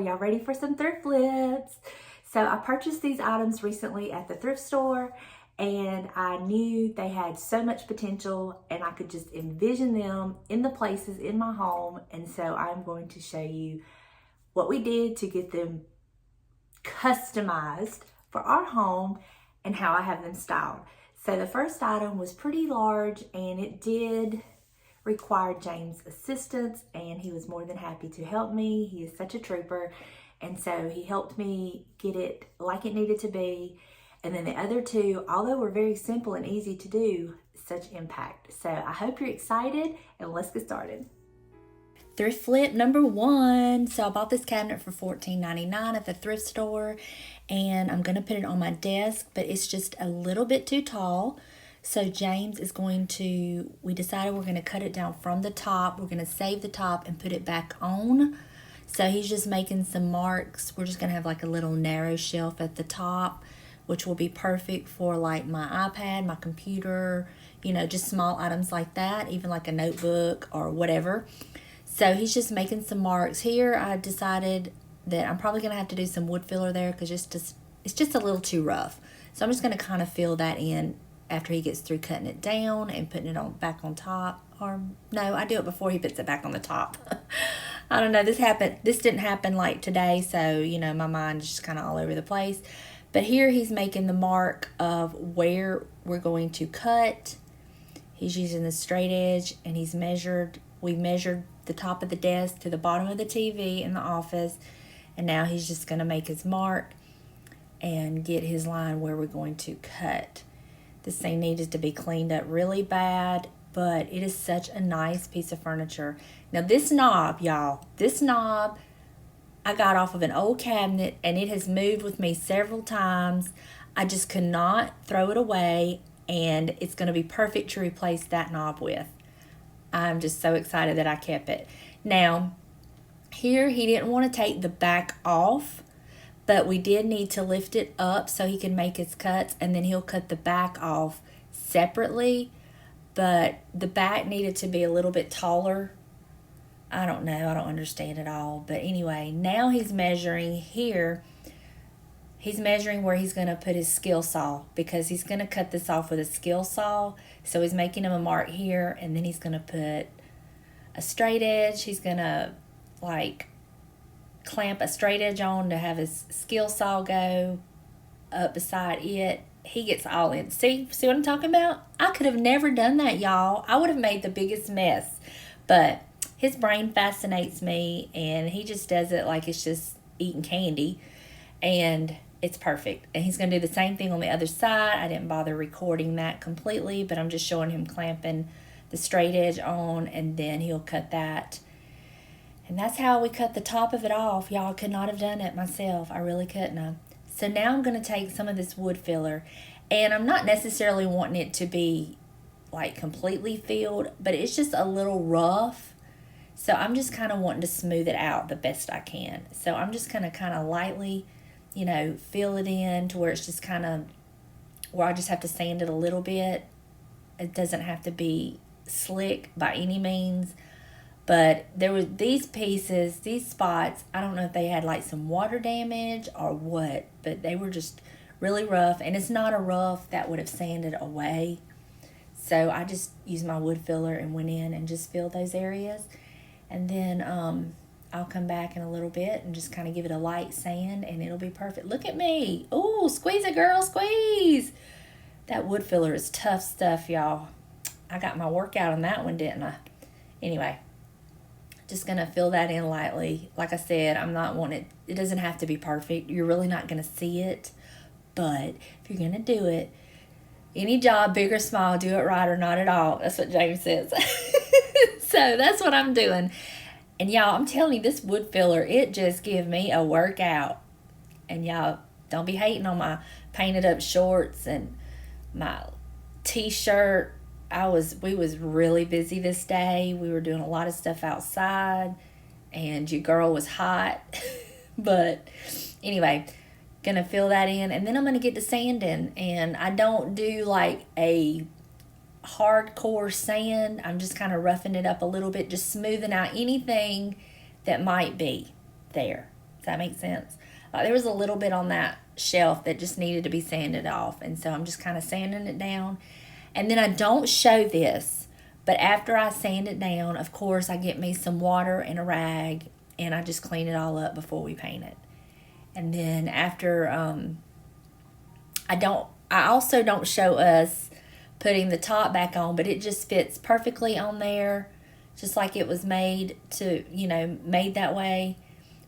Are y'all ready for some thrift flips? So I purchased these items recently at the thrift store, and I knew they had so much potential and I could just envision them in the places in my home. And so I'm going to show you what we did to get them customized for our home and how I have them styled. So the first item was pretty large and it did require James' assistance, and he was more than happy to help me. He is such a trooper, and so he helped me get it like it needed to be. And then the other two, although were very simple and easy to do, such impact. So I hope you're excited, and let's get started. Thrift flip number one. So I bought this cabinet for $14.99 at the thrift store, and I'm gonna put it on my desk, but it's just a little bit too tall. So James is going to, we decided we're gonna cut it down from the top. We're gonna save the top and put it back on. So he's just making some marks. We're just gonna have like a little narrow shelf at the top, which will be perfect for like my iPad, my computer, you know, just small items like that, even like a notebook or whatever. So he's just making some marks here. I decided that I'm probably gonna have to do some wood filler there because it's just a little too rough. So I'm just gonna kind of fill that in after he gets through cutting it down and putting it on back on top. Or no, I do it before he puts it back on the top. I don't know, this didn't happen like today, so you know, my mind is just kind of all over the place. But here he's making the mark of where we're going to cut. He's using the straight edge, and we measured the top of the desk to the bottom of the TV in the office, and now he's just gonna make his mark and get his line where we're going to cut. This thing needed to be cleaned up really bad, but it is such a nice piece of furniture. Now this knob, y'all, I got off of an old cabinet, and it has moved with me several times. I just could not throw it away, and it's going to be perfect to replace that knob with. I'm just so excited that I kept it. Now, here he didn't want to take the back off, but we did need to lift it up so he can make his cuts, and then he'll cut the back off separately. But the back needed to be a little bit taller. I don't know, I don't understand it all. But anyway, now he's measuring here. He's measuring where he's going to put his skill saw, because he's going to cut this off with a skill saw. So he's making him a mark here, and then he's going to put a straight edge. He's going to like clamp a straight edge on to have his skill saw go up beside it. He gets all in. See what I'm talking about? I could have never done that, y'all. I would have made the biggest mess. But his brain fascinates me, and he just does it like it's just eating candy, and it's perfect. And he's going to do the same thing on the other side. I didn't bother recording that completely, but I'm just showing him clamping the straight edge on, and then he'll cut that. And that's how we cut the top of it off. Y'all, could not have done it myself. I really couldn't have. So now I'm going to take some of this wood filler, and I'm not necessarily wanting it to be like completely filled, but it's just a little rough. So I'm just kind of wanting to smooth it out the best I can. So I'm just going to kind of lightly, you know, fill it in to where it's just kind of, where I just have to sand it a little bit. It doesn't have to be slick by any means. But there were these pieces, these spots, I don't know if they had like some water damage or what, but they were just really rough. And it's not a rough that would have sanded away. So I just used my wood filler and went in and just filled those areas. And then I'll come back in a little bit and just kind of give it a light sand, and it'll be perfect. Look at me. Ooh, squeeze it, girl, squeeze. That wood filler is tough stuff, y'all. I got my workout on that one, didn't I? Anyway, just going to fill that in lightly. Like I said, I'm not wanting it doesn't have to be perfect. You're really not going to see it. But if you're going to do it, any job, big or small, do it right or not at all. That's what James says. So that's what I'm doing. And y'all, I'm telling you, this wood filler, it just give me a workout. And y'all, don't be hating on my painted up shorts and my t-shirt. We was really busy this day. We were doing a lot of stuff outside, and your girl was hot. But anyway, gonna fill that in, and then I'm gonna get to sanding. And I don't do like a hardcore sand. I'm just kind of roughing it up a little bit, just smoothing out anything that might be there. Does that make sense? There was a little bit on that shelf that just needed to be sanded off. And so I'm just kind of sanding it down. And then I don't show this, but after I sand it down, of course, I get me some water and a rag, and I just clean it all up before we paint it. And then after, I also don't show us putting the top back on, but it just fits perfectly on there, just like it was made made that way.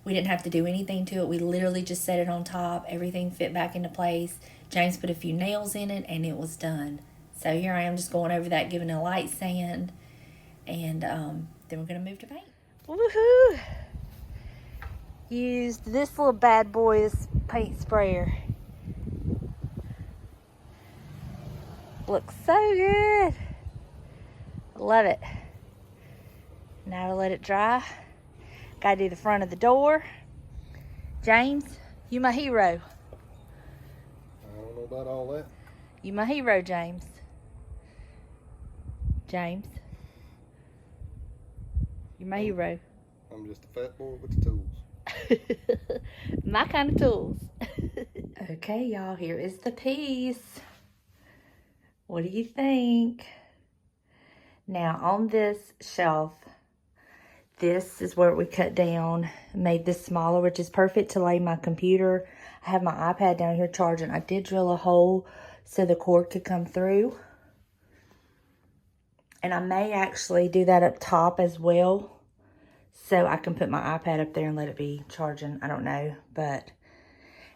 We didn't have to do anything to it. We literally just set it on top. Everything fit back into place. James put a few nails in it, and it was done. So here I am just going over that, giving it a light sand, and then we're going to move to paint. Woohoo! Used this little bad boy's paint sprayer. Looks so good. Love it. Now to let it dry. Gotta do the front of the door. James, you my hero. I don't know about all that. You my hero, James. James. You're my hero. I'm just a fat boy with the tools. My kind of tools. Okay, y'all, here is the piece. What do you think? Now, on this shelf, this is where we cut down, made this smaller, which is perfect to lay my computer. I have my iPad down here charging. I did drill a hole so the cord could come through. And I may actually do that up top as well, so I can put my iPad up there and let it be charging. I don't know, but...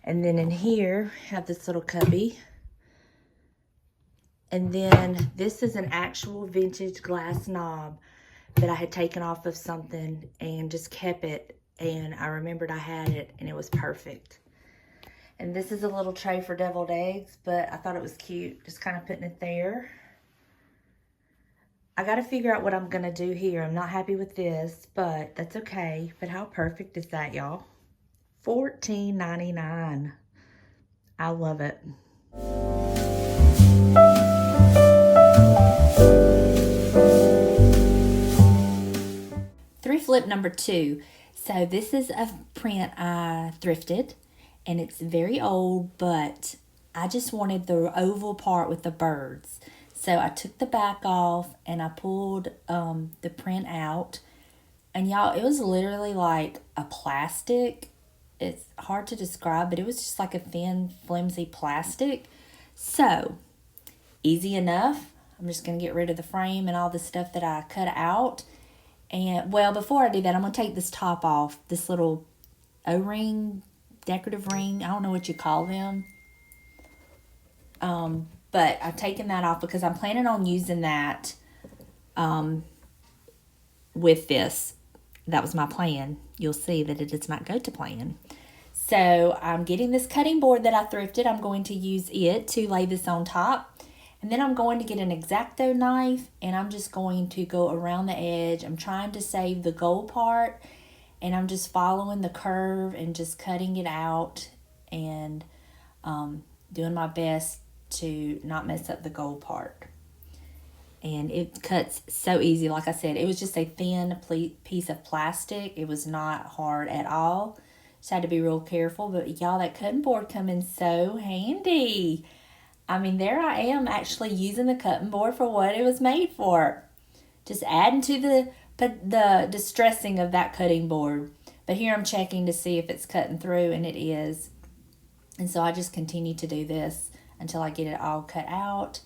And then in here, have this little cubby. And then this is an actual vintage glass knob that I had taken off of something and just kept it. And I remembered I had it, and it was perfect. And this is a little tray for deviled eggs, but I thought it was cute, just kind of putting it there. I got to figure out what I'm going to do here. I'm not happy with this, but that's okay. But how perfect is that, y'all? $14.99. I love it. Thrift flip number 2. So this is a print I thrifted, and it's very old, but I just wanted the oval part with the birds. So I took the back off and I pulled the print out, and y'all, it was literally like a plastic. It's hard to describe, but it was just like a thin, flimsy plastic. So easy enough. I'm just going to get rid of the frame and all the stuff that I cut out. And, well, before I do that, I'm going to take this top off. This little O-ring, decorative ring. I don't know what you call them. But I've taken that off because I'm planning on using that with this. That was my plan. You'll see that it does not go to plan. So I'm getting this cutting board that I thrifted. I'm going to use it to lay this on top. And then I'm going to get an X-OXO knife, and I'm just going to go around the edge. I'm trying to save the gold part, and I'm just following the curve and just cutting it out and doing my best to not mess up the gold part. And it cuts so easy. Like I said, it was just a thin piece of plastic. It was not hard at all. Just had to be real careful. But y'all, that cutting board come in so handy. I mean, there I am actually using the cutting board for what it was made for. Just adding to the distressing of that cutting board. But here I'm checking to see if it's cutting through, and it is. And so I just continue to do this until I get it all cut out.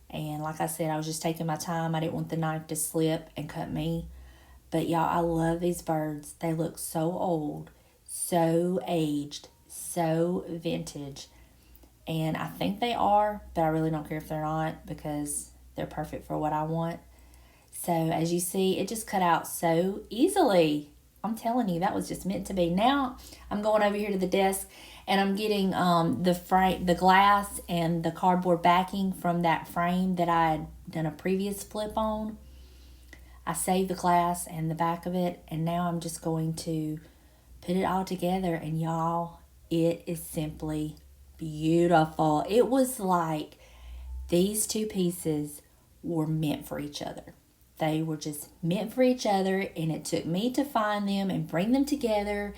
And like I said, I was just taking my time. I didn't want the knife to slip and cut me. But y'all, I love these birds. They look so old, so aged, so vintage. And I think they are, but I really don't care if they're not because they're perfect for what I want. So as you see, it just cut out so easily. I'm telling you, that was just meant to be. Now I'm going over here to the desk, and I'm getting the glass and the cardboard backing from that frame that I had done a previous flip on. I saved the glass and the back of it, and now I'm just going to put it all together. And y'all, it is simply beautiful. It was like these two pieces were meant for each other. They were just meant for each other, and it took me to find them and bring them together.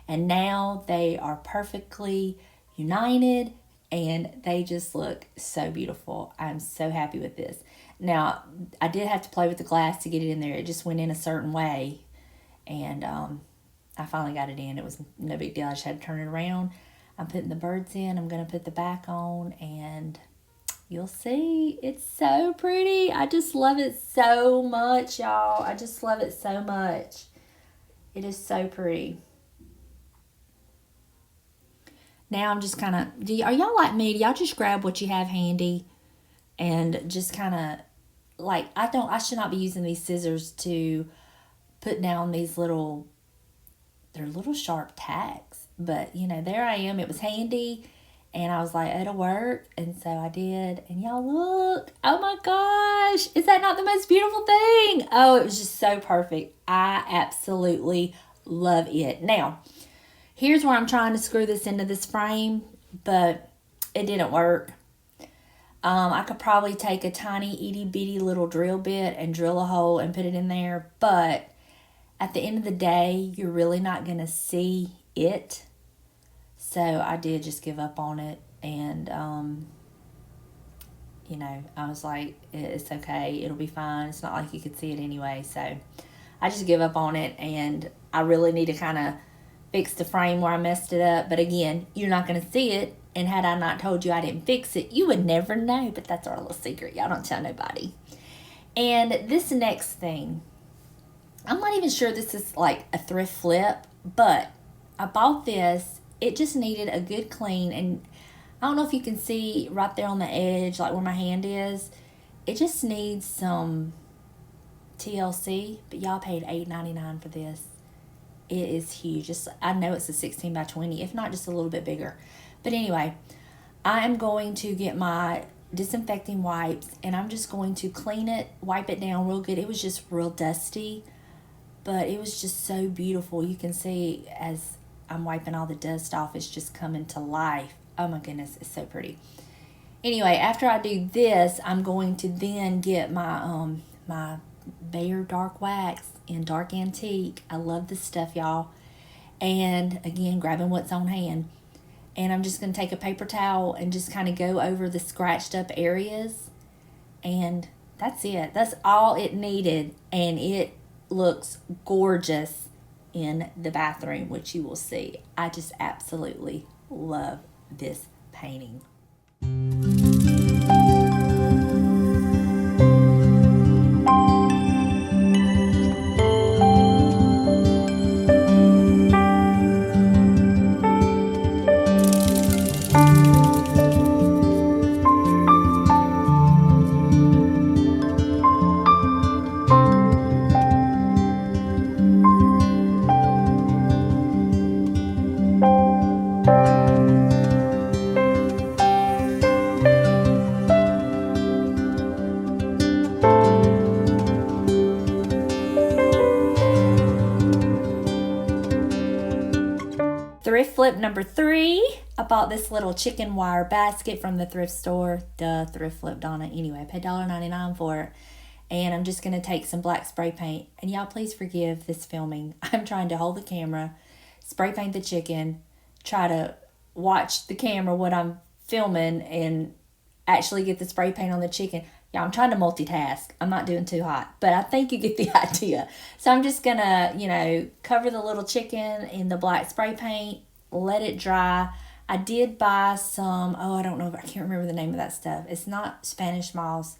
And now they are perfectly united, and they just look so beautiful. I'm so happy with this. Now, I did have to play with the glass to get it in there. It just went in a certain way, and I finally got it in. It was no big deal. I just had to turn it around. I'm putting the birds in. I'm going to put the back on, and you'll see. It's so pretty. I just love it so much, y'all. I just love it so much. It is so pretty. Now I'm just kind of, are y'all like me? Do y'all just grab what you have handy and just kind of, like, I should not be using these scissors to put down these they're little sharp tacks. But, you know, there I am. It was handy. And I was like, it'll work. And so I did. And y'all look. Oh my gosh. Is that not the most beautiful thing? Oh, it was just so perfect. I absolutely love it. Now, here's where I'm trying to screw this into this frame, but it didn't work. I could probably take a tiny itty bitty little drill bit and drill a hole and put it in there. But at the end of the day, you're really not going to see it. So I did just give up on it, and, you know, I was like, it's okay, it'll be fine. It's not like you could see it anyway. So I just give up on it, and I really need to kind of fix the frame where I messed it up. But again, you're not going to see it, and had I not told you I didn't fix it, you would never know. But that's our little secret. Y'all don't tell nobody. And this next thing, I'm not even sure this is like a thrift flip, but I bought this. It just needed a good clean, and I don't know if you can see right there on the edge, like where my hand is. It just needs some TLC, but y'all paid $8.99 for this. It is huge. I know it's a 16 by 20, if not just a little bit bigger. But anyway, I am going to get my disinfecting wipes, and I'm just going to clean it, wipe it down real good. It was just real dusty, but it was just so beautiful. You can see as I'm wiping all the dust off, it's just coming to life. Oh my goodness, it's so pretty. Anyway, after I do this, I'm going to then get my my Behr dark wax in dark antique. I love this stuff, y'all. And again, grabbing what's on hand. And I'm just going to take a paper towel and just kind of go over the scratched up areas. And that's it. That's all it needed. And it looks gorgeous in the bathroom, which you will see. I just absolutely love this painting. Thrift flip number 3. I bought this little chicken wire basket from the thrift store. Thrift flip Donna. Anyway, I paid $1.99 for it. And I'm just going to take some black spray paint. And y'all please forgive this filming. I'm trying to hold the camera, spray paint the chicken, try to watch the camera what I'm filming, and actually get the spray paint on the chicken. Yeah, I'm trying to multitask. I'm not doing too hot, but I think you get the idea. So I'm just going to, cover the little chicken in the black spray paint, let it dry. I did buy some, I don't know, I can't remember the name of that stuff. It's not Spanish moss.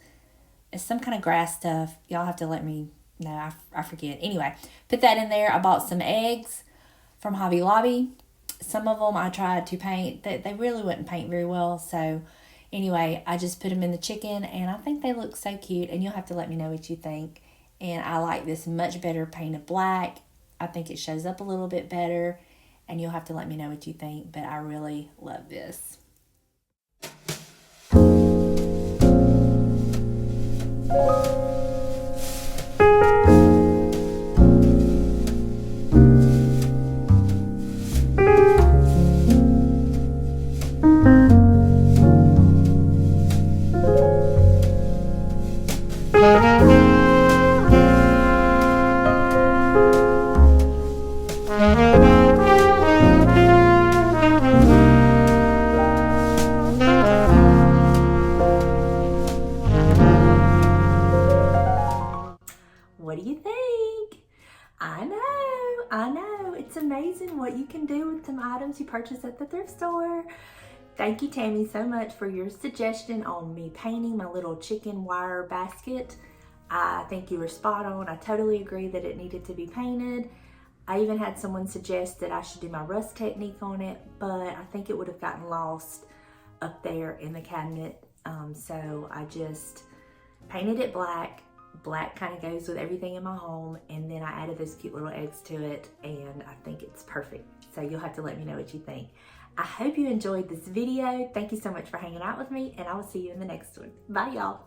It's some kind of grass stuff. Y'all have to let me know. I forget. Anyway, put that in there. I bought some eggs from Hobby Lobby. Some of them I tried to paint. They really wouldn't paint very well, so anyway, I just put them in the chicken, and I think they look so cute, and you'll have to let me know what you think. And I like this much better painted black. I think it shows up a little bit better, and you'll have to let me know what you think, but I really love this. What do you think? I know. It's amazing what you can do with some items you purchase at the thrift store. Thank you, Tammy, so much for your suggestion on me painting my little chicken wire basket. I think you were spot on. I totally agree that it needed to be painted. I even had someone suggest that I should do my rust technique on it, but I think it would have gotten lost up there in the cabinet. So I just painted it black. Black kind of goes with everything in my home, and then I added those cute little eggs to it, and I think it's perfect. So you'll have to let me know what you think. I hope you enjoyed this video. Thank you so much for hanging out with me, and I will see you in the next one. Bye, y'all.